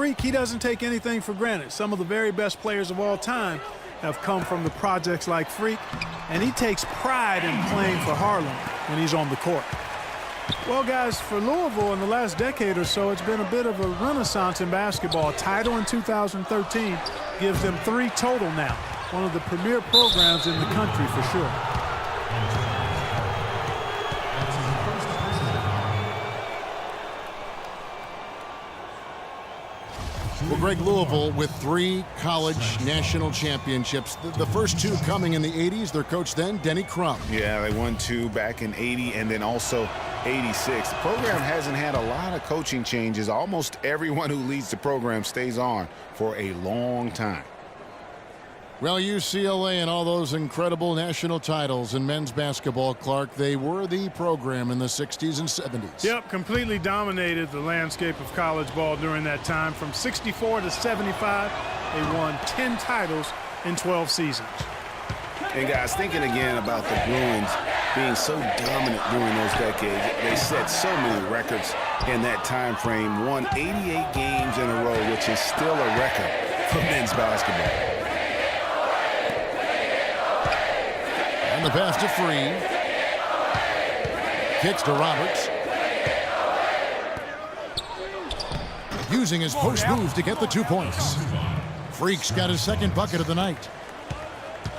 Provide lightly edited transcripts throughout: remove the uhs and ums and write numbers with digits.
Freak, he doesn't take anything for granted. Some of the very best players of all time have come from the projects like Freak, and he takes pride in playing for Harlem when he's on the court. Well, guys, for Louisville in the last decade or so, it's been a bit of a renaissance in basketball. A title in 2013 gives them 3 total now. One of the premier programs in the country for sure. Well, Greg, Louisville with 3 college national championships. The first 2 coming in the 80s. Their coach then, Denny Crum. Yeah, they won 2 back in 80 and then also 86. The program hasn't had a lot of coaching changes. Almost everyone who leads the program stays on for a long time. Well, UCLA and all those incredible national titles in men's basketball, Clark, they were the program in the 60s and 70s. Yep, completely dominated the landscape of college ball during that time. From 64 to 75, they won 10 titles in 12 seasons. And guys, thinking again about the Bruins being so dominant during those decades, they set so many records in that time frame, won 88 games in a row, which is still a record for men's basketball. And the pass to Free. Kicks to Roberts. Using his post move to get the 2 points. Freak's got his second bucket of the night.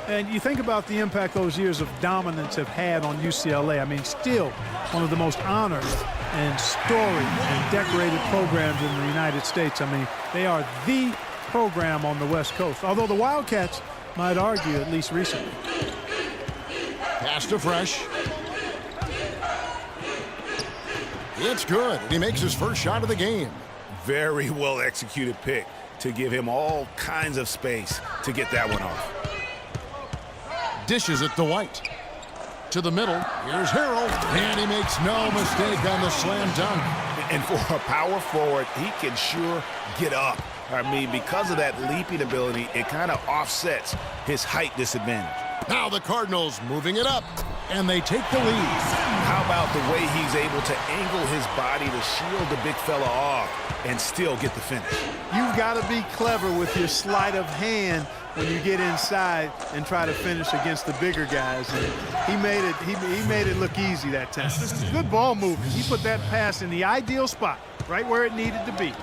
And you think about the impact those years of dominance have had on UCLA. I mean, still one of the most honored and storied and decorated programs in the United States. I mean, they are the program on the West Coast, although the Wildcats might argue, at least recently. Pass to Fresh. It's good. He makes his first shot of the game. Very well executed pick to give him all kinds of space to get that one off. Dishes it to White. To the middle. Here's Harrell. And he makes no mistake on the slam dunk. And for a power forward, he can sure get up. I mean, because of that leaping ability, it kind of offsets his height disadvantage. Now the Cardinals moving it up, and they take the lead. How about the way he's able to angle his body to shield the big fella off and still get the finish? You've got to be clever with your sleight of hand when you get inside and try to finish against the bigger guys. And he made it look easy that time. Good ball movement. He put that pass in the ideal spot, right where it needed to be.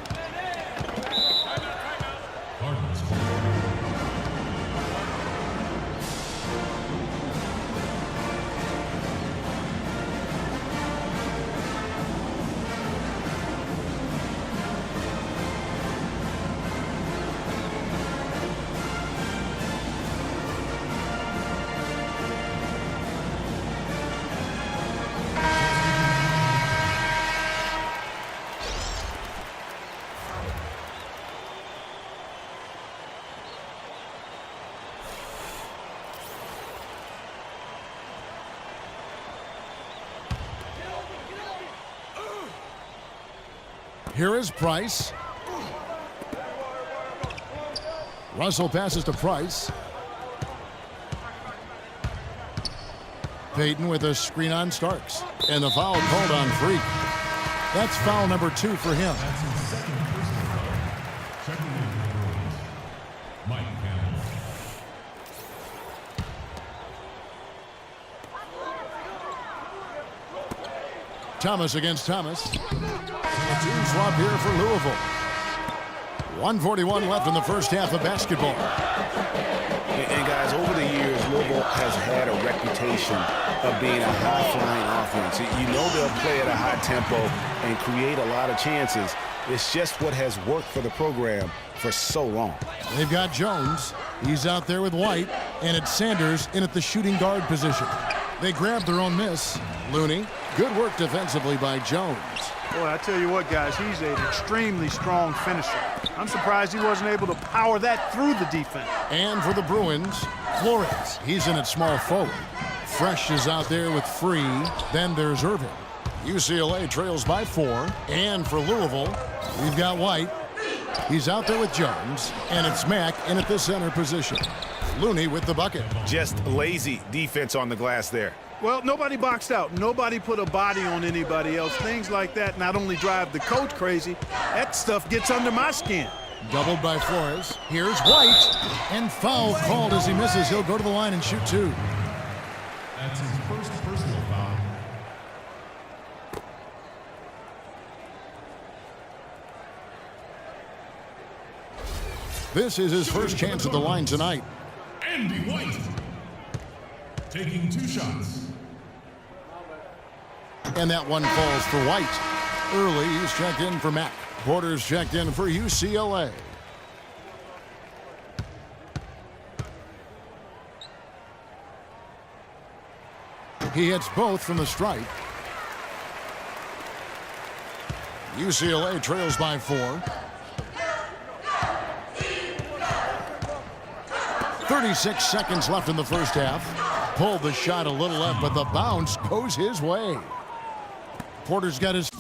Here is Price. Russell passes to Price. Payton with a screen on Starks. And the foul called on Freak. That's foul number 2 for him. Thomas against Thomas. A team swap here for Louisville. 1:41 left in the first half of basketball. And guys, over the years, Louisville has had a reputation of being a high-flying offense. You know they'll play at a high tempo and create a lot of chances. It's just what has worked for the program for so long. They've got Jones. He's out there with White. And it's Sanders in at the shooting guard position. They grab their own miss. Looney. Good work defensively by Jones. Boy, I tell you what, guys, he's an extremely strong finisher. I'm surprised he wasn't able to power that through the defense. And for the Bruins, Flores. He's in at small forward. Fresh is out there with Free. Then there's Irvin. UCLA trails by 4. And for Louisville, we've got White. He's out there with Jones. And it's Mack in at the center position. Looney with the bucket. Just lazy defense on the glass there. Well, nobody boxed out. Nobody put a body on anybody else. Things like that not only drive the coach crazy, that stuff gets under my skin. Doubled by Flores. Here's White. And foul called as he misses. He'll go to the line and shoot 2. That's his first personal foul. This is his first chance at the line tonight. Andy White taking 2 shots. And that one falls for White. Early, he's checked in for Mack. Porter's checked in for UCLA. He hits both from the stripe. UCLA trails by 4. 36 seconds left in the first half. Pulled the shot a little left, but the bounce goes his way. Porter's got his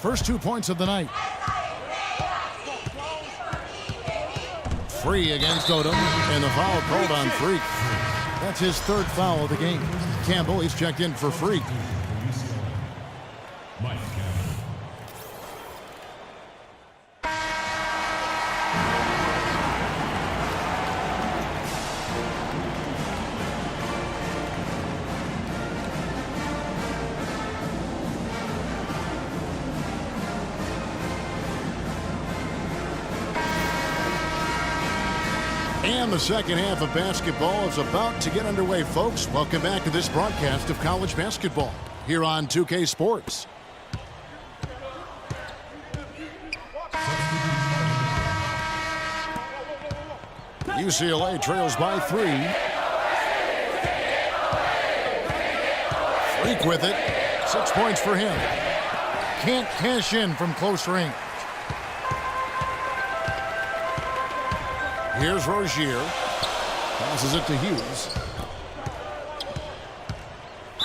First 2 points of the night. Free against Odom, and the foul called on Freak. That's his third foul of the game. Campbell, he's checked in for Freak. Mike Campbell. And the second half of basketball is about to get underway, folks. Welcome back to this broadcast of college basketball here on 2K Sports. UCLA trails by 3. Freak with it. 6 points for him. Can't cash in from close range. Here's Rozier. Passes it to Hughes.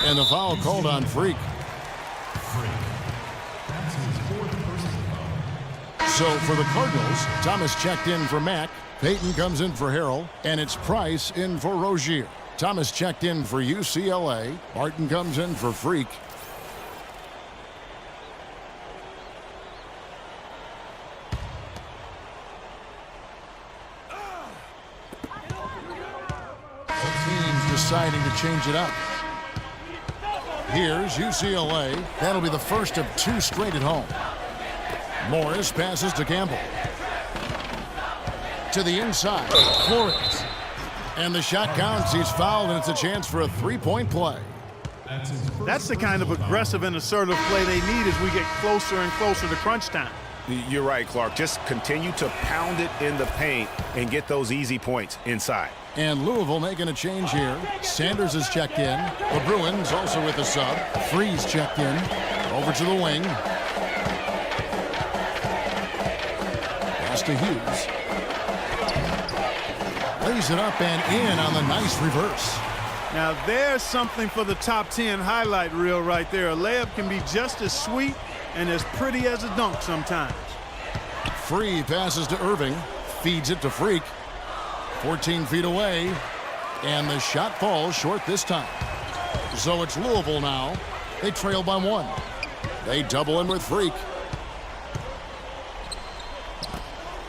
And the foul called on Freak. That's his fourth personal foul. So for the Cardinals, Thomas checked in for Mack. Payton comes in for Harrell. And it's Price in for Rozier. Thomas checked in for UCLA. Martin comes in for Freak. Deciding to change it up. Here's UCLA. That'll be the first of 2 straight at home. Morris passes to Campbell. To the inside. Flores. And the shot counts. He's fouled, and it's a chance for a 3-point play. That's the kind of aggressive and assertive play they need as we get closer and closer to crunch time. You're right, Clark. Just continue to pound it in the paint and get those easy points inside. And Louisville making a change here. Sanders is checked in. The Bruins also with a sub. Freeze checked in. Over to the wing. Pass to Hughes. Lays it up and in on the nice reverse. Now there's something for the top 10 highlight reel right there. A layup can be just as sweet and as pretty as a dunk sometimes. Free passes to Irving. Feeds it to Freak. 14 feet away, and the shot falls short this time. So it's Louisville now. They trail by 1. They double in with Freak.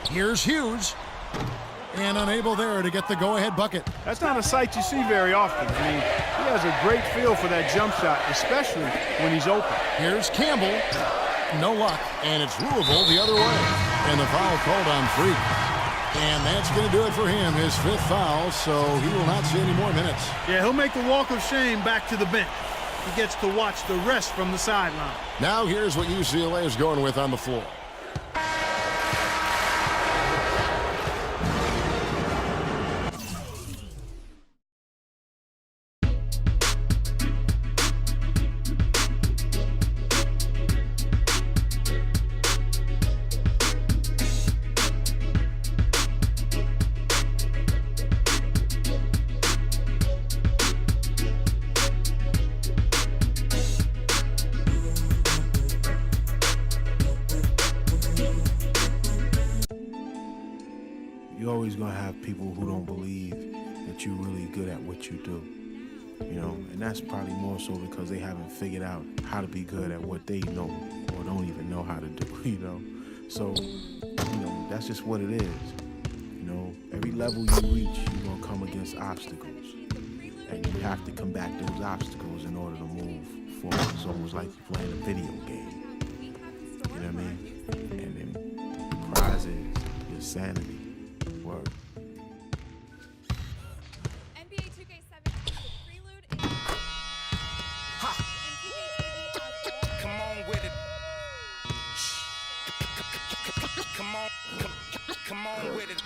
Here's Hughes, and unable there to get the go-ahead bucket. That's not a sight you see very often. I mean, he has a great feel for that jump shot, especially when he's open. Here's Campbell. No luck, and it's Louisville the other way. And the foul called on Freak. And that's going to do it for him, his 5th foul, so he will not see any more minutes. Yeah, he'll make the walk of shame back to the bench. He gets to watch the rest from the sideline. Now here's what UCLA is going with on the floor. You're always going to have people who don't believe that you're really good at what you do, you know, and that's probably more so because they haven't figured out how to be good at what they know or don't even know how to do, you know. So, you know, that's just what it is. You know, every level you reach, you're going to come against obstacles, and you have to combat those obstacles in order to move forward. It's almost like you're playing a video game, you know what I mean? And then the prize is your sanity. Word. NBA 2K17 is a prelude in Come on with it. Come on with it.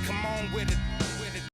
Come on with it.